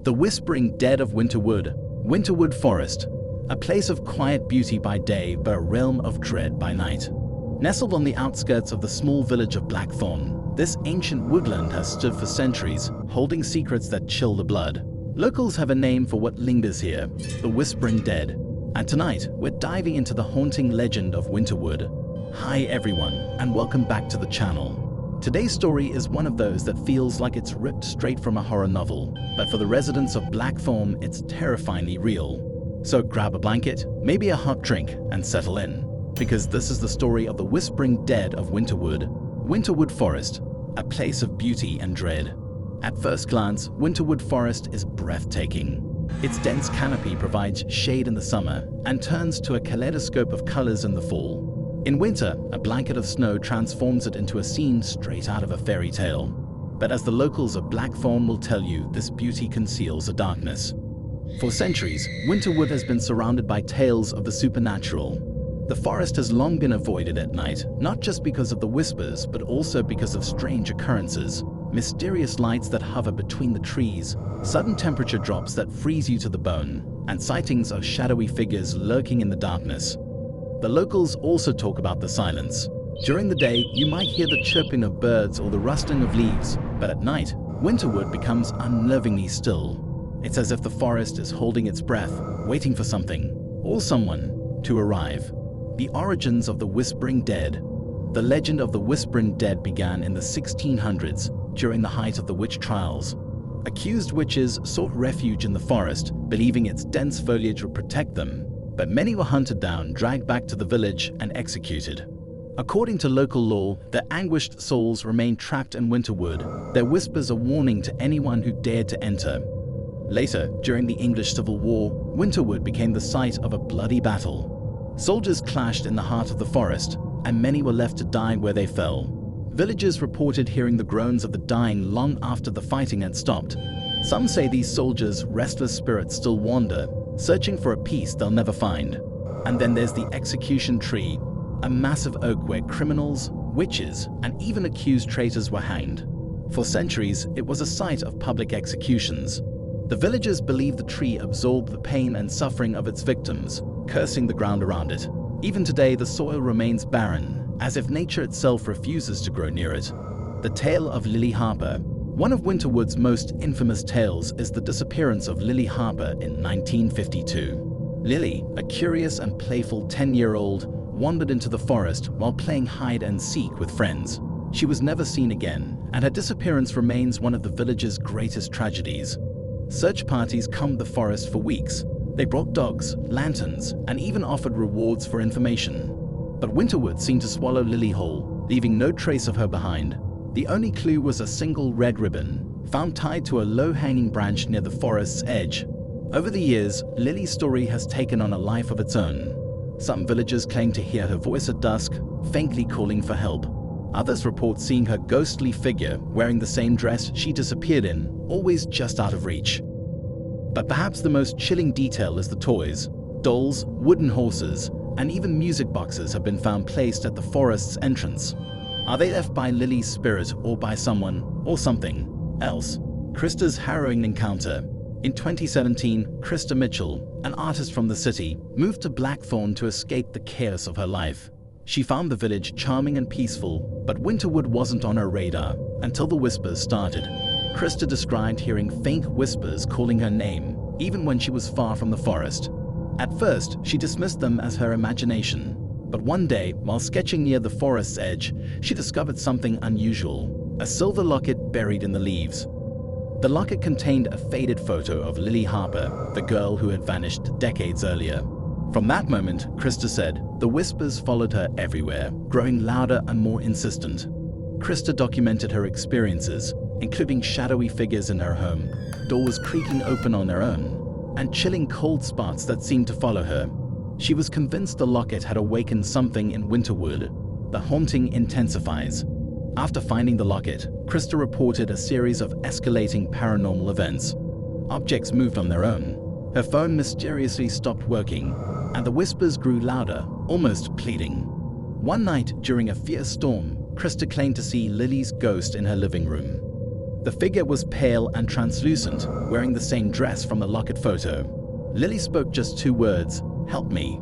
The whispering dead of Winterwood, Winterwood Forest, a place of quiet beauty by day but a realm of dread by night. Nestled on the outskirts of the small village of Blackthorn, this ancient woodland has stood for centuries, holding secrets that chill the blood. Locals have a name for what lingers here, the whispering dead. And tonight, we're diving into the haunting legend of Winterwood. Hi everyone, and welcome back to the channel. Today's story is one of those that feels like it's ripped straight from a horror novel, but for the residents of Blackthorn, it's terrifyingly real. So grab a blanket, maybe a hot drink, and settle in, because this is the story of the whispering dead of Winterwood. Winterwood Forest, a place of beauty and dread. At first glance, Winterwood Forest is breathtaking. Its dense canopy provides shade in the summer and turns to a kaleidoscope of colors in the fall. In winter, a blanket of snow transforms it into a scene straight out of a fairy tale. But as the locals of Blackthorn will tell you, this beauty conceals a darkness. For centuries, Winterwood has been surrounded by tales of the supernatural. The forest has long been avoided at night, not just because of the whispers, but also because of strange occurrences. Mysterious lights that hover between the trees, sudden temperature drops that freeze you to the bone, and sightings of shadowy figures lurking in the darkness. The locals also talk about the silence. During the day, you might hear the chirping of birds or the rustling of leaves, but at night, Winterwood becomes unnervingly still. It's as if the forest is holding its breath, waiting for something or someone to arrive. The origins of the Whispering Dead. The legend of the Whispering Dead began in the 1600s, during the height of the witch trials. Accused witches sought refuge in the forest, believing its dense foliage would protect them. But many were hunted down, dragged back to the village, and executed. According to local law, their anguished souls remained trapped in Winterwood, their whispers a warning to anyone who dared to enter. Later, during the English Civil War, Winterwood became the site of a bloody battle. Soldiers clashed in the heart of the forest, and many were left to die where they fell. Villagers reported hearing the groans of the dying long after the fighting had stopped. Some say these soldiers' restless spirits still wander, searching for a peace they'll never find. And then there's the execution tree, a massive oak where criminals, witches, and even accused traitors were hanged. For centuries, it was a site of public executions. The villagers believed the tree absorbed the pain and suffering of its victims, cursing the ground around it. Even today, the soil remains barren, as if nature itself refuses to grow near it. The tale of Lily Harper. One of Winterwood's most infamous tales is the disappearance of Lily Harper in 1952. Lily, a curious and playful 10-year-old, wandered into the forest while playing hide and seek with friends. She was never seen again, and her disappearance remains one of the village's greatest tragedies. Search parties combed the forest for weeks. They brought dogs, lanterns, and even offered rewards for information. But Winterwood seemed to swallow Lily whole, leaving no trace of her behind. The only clue was a single red ribbon, found tied to a low-hanging branch near the forest's edge. Over the years, Lily's story has taken on a life of its own. Some villagers claim to hear her voice at dusk, faintly calling for help. Others report seeing her ghostly figure wearing the same dress she disappeared in, always just out of reach. But perhaps the most chilling detail is the toys. Dolls, wooden horses, and even music boxes have been found placed at the forest's entrance. Are they left by Lily's spirit or by someone or something else? Krista's harrowing encounter. In 2017, Krista Mitchell, an artist from the city, moved to Blackthorn to escape the chaos of her life. She found the village charming and peaceful, but Winterwood wasn't on her radar until the whispers started. Krista described hearing faint whispers calling her name, even when she was far from the forest. At first, she dismissed them as her imagination. But one day, while sketching near the forest's edge, she discovered something unusual, a silver locket buried in the leaves. The locket contained a faded photo of Lily Harper, the girl who had vanished decades earlier. From that moment, Krista said, the whispers followed her everywhere, growing louder and more insistent. Krista documented her experiences, including shadowy figures in her home, doors creaking open on their own, and chilling cold spots that seemed to follow her. She was convinced the locket had awakened something in Winterwood. The haunting intensifies. After finding the locket, Krista reported a series of escalating paranormal events. Objects moved on their own. Her phone mysteriously stopped working, and the whispers grew louder, almost pleading. One night, during a fierce storm, Krista claimed to see Lily's ghost in her living room. The figure was pale and translucent, wearing the same dress from the locket photo. Lily spoke just 2 words, "Help me."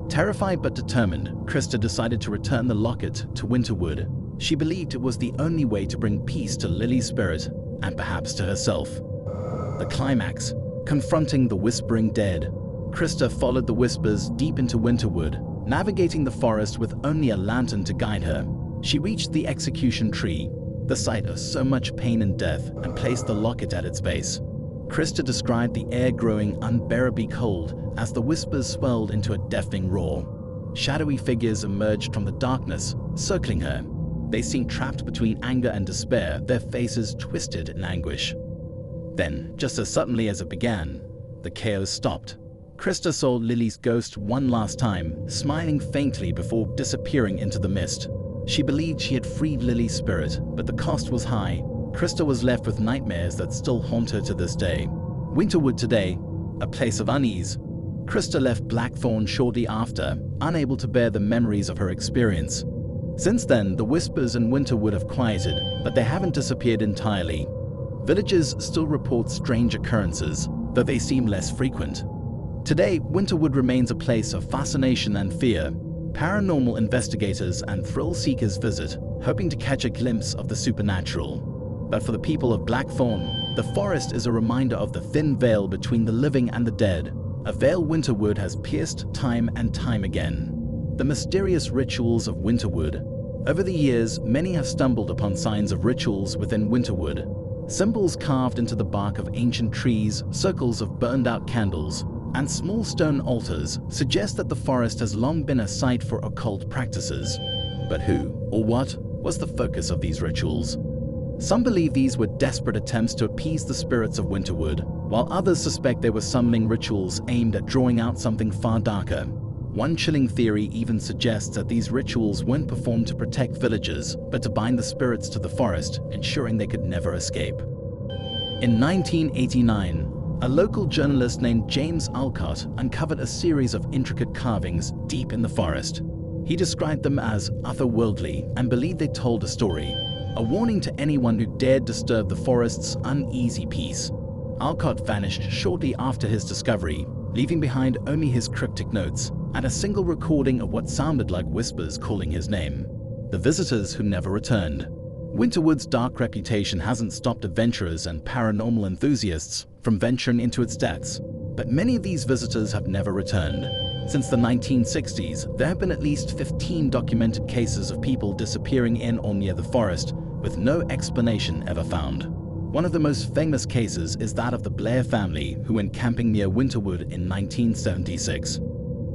Terrified but determined, Krista decided to return the locket to Winterwood. She believed it was the only way to bring peace to Lily's spirit and perhaps to herself. The climax, confronting the whispering dead. Krista followed the whispers deep into Winterwood, navigating the forest with only a lantern to guide her. She reached the execution tree, the site of so much pain and death, and placed the locket at its base. Krista described the air growing unbearably cold as the whispers swelled into a deafening roar. Shadowy figures emerged from the darkness, circling her. They seemed trapped between anger and despair, their faces twisted in anguish. Then, just as suddenly as it began, the chaos stopped. Krista saw Lily's ghost one last time, smiling faintly before disappearing into the mist. She believed she had freed Lily's spirit, but the cost was high. Krista was left with nightmares that still haunt her to this day. Winterwood today, a place of unease. Krista left Blackthorn shortly after, unable to bear the memories of her experience. Since then, the whispers in Winterwood have quieted, but they haven't disappeared entirely. Villagers still report strange occurrences, though they seem less frequent. Today, Winterwood remains a place of fascination and fear. Paranormal investigators and thrill-seekers visit, hoping to catch a glimpse of the supernatural. But for the people of Blackthorn, the forest is a reminder of the thin veil between the living and the dead, a veil Winterwood has pierced time and time again. The mysterious rituals of Winterwood. Over the years, many have stumbled upon signs of rituals within Winterwood. Symbols carved into the bark of ancient trees, circles of burned-out candles, and small stone altars suggest that the forest has long been a site for occult practices. But who, or what, was the focus of these rituals? Some believe these were desperate attempts to appease the spirits of Winterwood, while others suspect they were summoning rituals aimed at drawing out something far darker. One chilling theory even suggests that these rituals weren't performed to protect villagers, but to bind the spirits to the forest, ensuring they could never escape. In 1989, a local journalist named James Alcott uncovered a series of intricate carvings deep in the forest. He described them as otherworldly and believed they told a story, a warning to anyone who dared disturb the forest's uneasy peace. Alcott vanished shortly after his discovery, leaving behind only his cryptic notes and a single recording of what sounded like whispers calling his name. The visitors who never returned. Winterwood's dark reputation hasn't stopped adventurers and paranormal enthusiasts from venturing into its depths, but many of these visitors have never returned. Since the 1960s, there have been at least 15 documented cases of people disappearing in or near the forest with no explanation ever found. One of the most famous cases is that of the Blair family who went camping near Winterwood in 1976.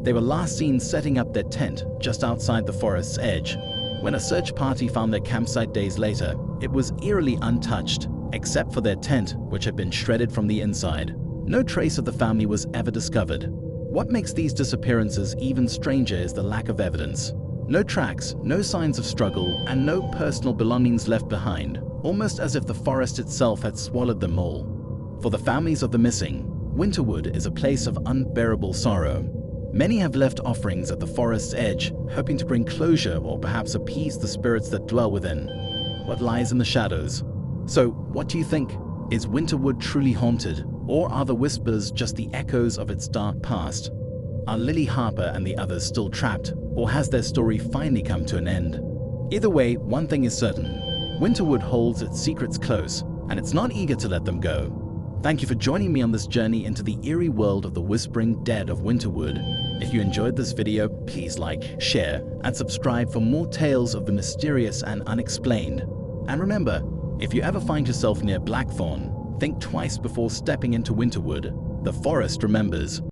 They were last seen setting up their tent just outside the forest's edge. When a search party found their campsite days later, it was eerily untouched, except for their tent, which had been shredded from the inside. No trace of the family was ever discovered. What makes these disappearances even stranger is the lack of evidence. No tracks, no signs of struggle, and no personal belongings left behind, almost as if the forest itself had swallowed them all. For the families of the missing, Winterwood is a place of unbearable sorrow. Many have left offerings at the forest's edge, hoping to bring closure or perhaps appease the spirits that dwell within. What lies in the shadows? So, what do you think? Is Winterwood truly haunted, or are the whispers just the echoes of its dark past? Are Lily Harper and the others still trapped, or has their story finally come to an end? Either way, one thing is certain. Winterwood holds its secrets close, and it's not eager to let them go. Thank you for joining me on this journey into the eerie world of the whispering dead of Winterwood. If you enjoyed this video, please like, share, and subscribe for more tales of the mysterious and unexplained. And remember, if you ever find yourself near Blackthorn, think twice before stepping into Winterwood. The forest remembers.